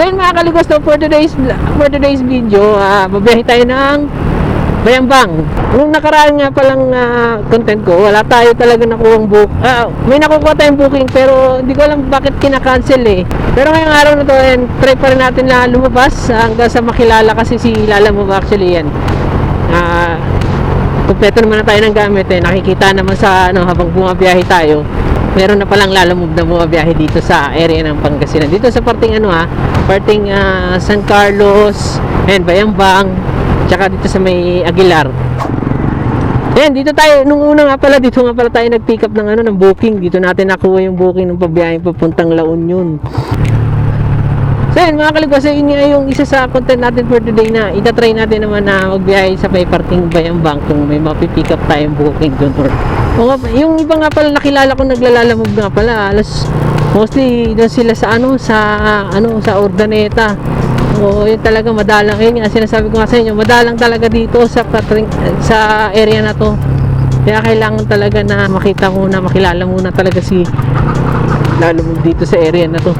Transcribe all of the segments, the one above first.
So yun mga kaligwas, no, for today's video, babiyahe tayo ng Bayambang. Nung nakaraan nga palang content ko, wala tayo talaga nakuhang may nakukuha tayong booking pero hindi ko alam bakit kinakancel eh. Pero ngayong araw na to, try pa rin natin na lumabas hanggang sa makilala kasi si Lala Move actually yan. Kumpleto naman na tayo ng gamit eh. Nakikita naman sa habang bumabiyahe tayo, meron na palang Lala Move na bumabiyahe dito sa area ng Pangasinan. Dito sa parting parting San Carlos and Bayambang, tsaka dito sa may Aguilar. Ayan, dito tayo, nung una nga pala, dito nga pala tayo nag-pick up ng booking. Dito natin nakuha yung booking ng pabiyaheng papuntang La Union. So yun mga kaligwas, yun nga yung isa sa content natin for today na itatry natin naman na magbiyahe sa may parting Bayambang kung may mapipick up tayong booking doon. Yung iba nga pala nakilala ko naglalalamog nga pala, mostly doon sila sa sa Urdaneta. Oo, yun talaga madalang. Yun nga sinasabi ko nga sa inyo, madalang talaga dito sa area na to. Kaya kailangan talaga na makilala muna talaga si lalo dito sa area na to.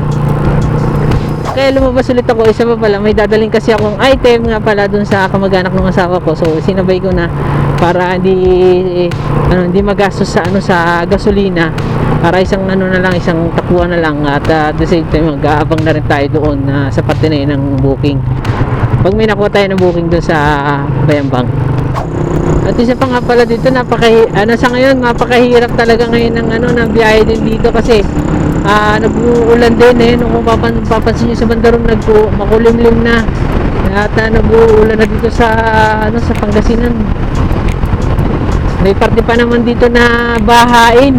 Kaya lumabas ulit ako, isa pa pala, may dadaling kasi akong item nga pala dun sa kamag-anak ng asawa ko. So sinabay ko na para hindi magastos sa gasolina, para isang isang takuan na lang at the same time mag-aabang na rin tayo doon sa parte na yun ng booking pag may nakuha tayo ng booking doon sa Bayambang. At isa pa nga pala dito, sa ngayon mapakahirap talaga ngayon ng biyahe din dito kasi nag-uulan din eh. Kung papansin nyo sa bandarong makulimlim na at nag-uulan na dito sa Pangasinan. May parte pa naman dito na bahain.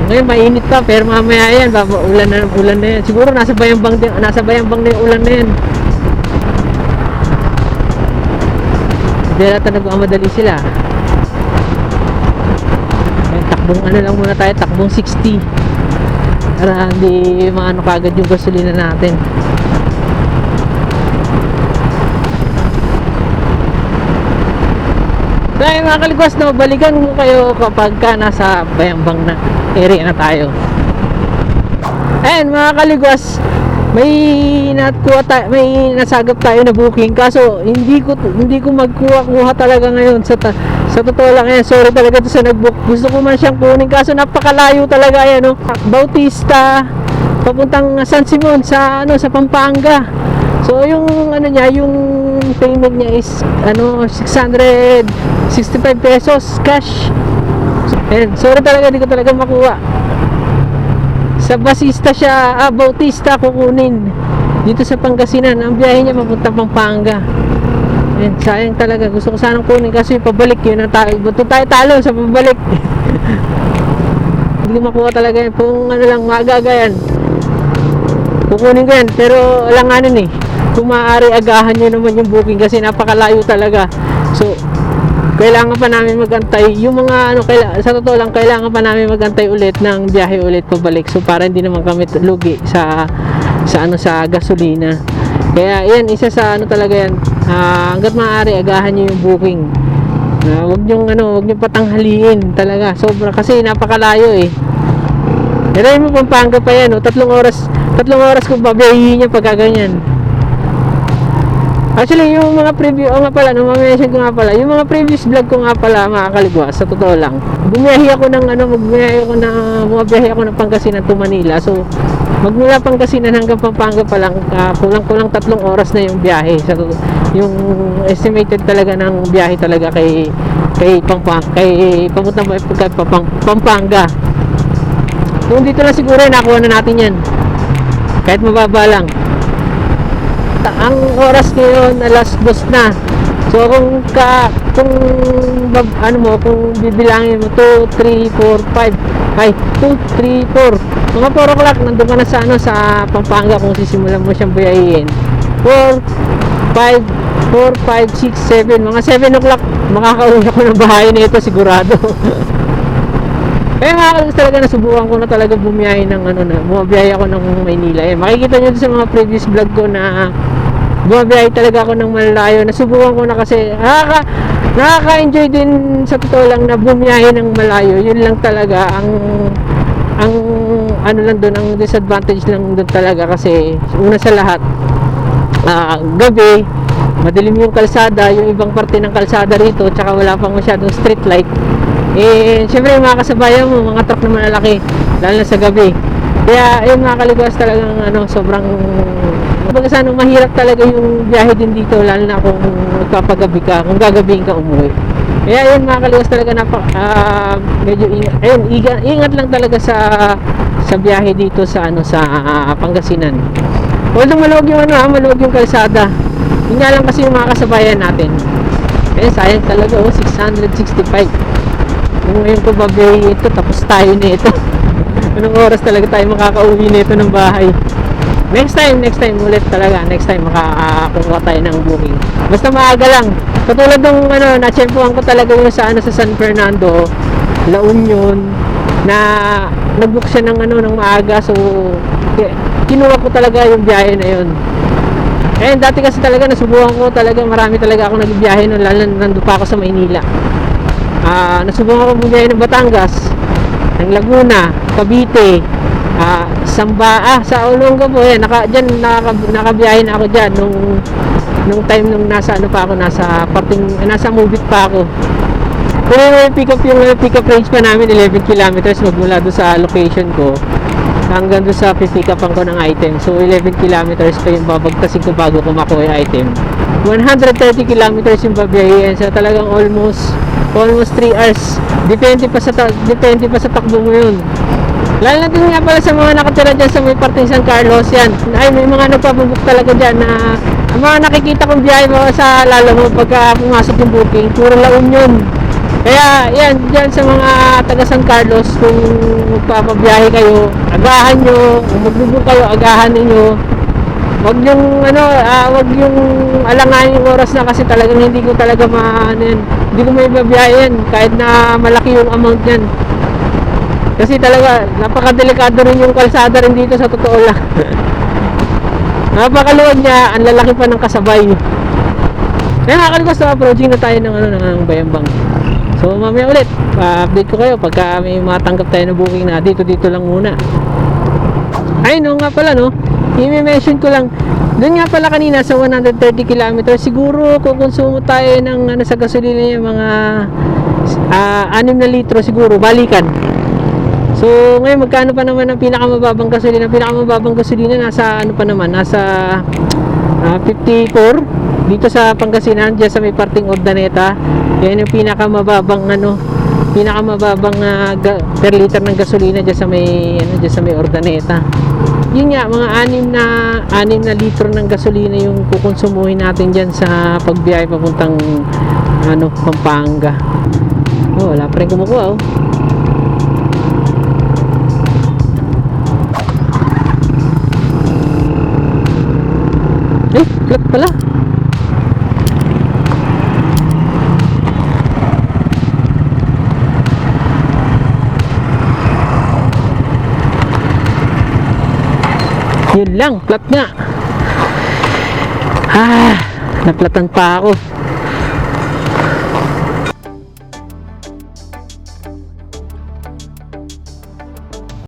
Ngayon mainit pa pero mamaya yan ulan na yan. Siguro nasa Bayambang na yung ulan na yan. Hindi natin nagmamadali sila. Takbong lang muna tayo, takbong 60 para hindi maano kagad yung gasolina natin. Kaya mga kaligwas, balikan ko kayo kapag nasa Bayambang na area na tayo. Ayan mga kaligwas, may nasagap tayo na booking kaso hindi ko magkuha talaga ngayon sa totoo lang. Ayan, sorry talaga to sa nagbook. Gusto ko man siyang kunin kaso napakalayo talaga. Ayan Bautista papuntang San Simon sa Pampanga. So yung yung payment niya is 665 pesos cash. And sorry talaga, hindi ko talaga makuha. Sa Bautista kukunin dito sa Pangasinan. Ang biyahe niya papunta Pampanga. And sayang talaga, gusto ko sanang kunin kasi pabalik yun ang tayo. Ba't tayo talo sa pabalik? Hindi makuha talaga yan. Kung maaga yan, kukunin ko yan. Pero alanganin kung maaari agahan nyo naman yung booking kasi napakalayo talaga. So kailangan pa namin magantay yung mga sa totoo lang kailangan pa namin magantay ulit ng biyahe ulit pabalik. So para hindi naman kami lugi sa gasolina. Kaya yan, isa sa talaga yan, hangga't maaari agahan nyo yung booking. Huwag nyo patanghaliin talaga. Sobra kasi napakalayo eh. Pero mo Pampanga pa yan, 3 oras kung babiyahin niya pagka ganyan. Actually, yung mga preview, mention ko nga pala, yung mga previous vlog ko nga pala, mga kaligwas, sa totoo lang, bumiyahe ako ng Pangasinan to Manila. So, magmula Pangasinan hanggang Pampanga pa lang, kulang 3 oras na yung biyahe. So, yung estimated talaga ng biyahe talaga kay papunta Pampanga. Kung dito na siguro, nakuha na natin yan. Kahit mababa lang. Ang oras ngayon alas 2 na. So kung bibilangin mo 2, 3, 4, 5 mga 4 o'clock nandun ka na sa Pampanga kung sisimulan mo siyang buyahin. 4, 5, 6, 7 mga 7 o'clock makakauwi ako ng bahay na ito sigurado. Kaya talaga nasubukan ko na talaga bumiyahe bumabiyahe ako ng Maynila. Makikita nyo sa mga previous vlog ko na bumabiyahe talaga ako ng malayo. Nasubukan ko na kasi nakaka-enjoy din sa totoo lang na bumiyahe ng malayo. Yun lang talaga ang ano lang doon, ang disadvantage lang doon talaga kasi una sa lahat, gabi, madilim yung kalsada, yung ibang parte ng kalsada rito, tsaka wala pang masyadong street light. Eh, syempre yung mga kasabayan mo, mga truck na malalaki, lalo na sa gabi. Kaya, yung mga kaliguas talagang, sobrang, kumbaga sana mahirap talaga yung biyahe din dito, lalo na kung magpapagabi ka, kung gagabihin ka umuwi. Kaya, yun mga kaliguas talaga, medyo ingat lang talaga sa biyahe dito sa, sa Pangasinan. Although maluwag yung, maluwag yung kalsada. Yun nga lang kasi yung mga kasabayan natin. Eh, sayang talaga, 665. Kung ngayon ko babiyahe ito, tapos tayo na ito. Anong oras talaga tayo makakauwi nito ng bahay? Next time ulit talaga. Next time makakuha tayo ng booking. Basta maaga lang. Katulad nung na-tsempuhan ko talaga yung sa San Fernando, La Union, na nag-book siya ng maaga. So kinuha ko talaga yung biyahe na yun. Eh dati kasi talaga nasubukan ko talaga, marami talaga ako nagbiyahe noon, lalo nandun pa ako sa Maynila. Nasubukan ko bumiyahe ng Batangas, ng Laguna, Cavite, sa Olongapo, nakabiyahe na ako dyan nung time nung nasa nasa Mubit pa ako. Pero yung pick up range pa namin 11 kilometers magmula doon sa location ko hanggang doon sa pick upan ko ng item. So 11 kilometers pa yung babagtasin ko bago ko makuha yung item. 130 kilometers yung babiyahin, so talagang almost 3 hours. Depende pa sa takbo mo yun. Lalo na din nga pala sa mga nakatira dyan sa may parting San Carlos, yan. Ay, may mga nagpapabuk talaga dyan na ang mga nakikita kong biyahe mo sa lalo mo pagka pumasok yung booking, puro La Union. Kaya yan, dyan sa mga taga San Carlos, kung magpapabiyahe kayo, agahan nyo. Kung magbubuk kayo, agahan ninyo. Wag yung alanganin yung oras na, kasi talagang hindi ko talaga hindi ko may babiyahin kahit na malaki yung amount yan. Kasi talaga napakadelikado rin yung kalsada rin dito, sa totoo lang. Napakaluwag niya, ang lalaki pa ng kasabay. Kaya nakakalagos na approaching na tayo ng Bayambang. So mamaya ulit, update ko kayo pagka may matanggap tayo na booking na dito lang muna. Ay nga pala i-mention ko lang, doon nga pala kanina sa 130 km, siguro kukonsumo tayo ng sa gasolina yung mga 6 na litro siguro, balikan. So ngayon magkano pa naman ang pinakamababang gasolina? Pinakamababang gasolina nasa nasa 54 dito sa Pangasinan, dyan sa may parting Ordaneta. Yan yung pinakamababang per liter ng gasolina dyan sa may Ordaneta. Yun nga, mga 6 na litro ng gasolina yung kukonsumuhin natin dyan sa pagbiyahe papuntang Pampanga. Wala pa rin kumukuha flat pala. Yun lang, flat nga. Naplatan pa ako.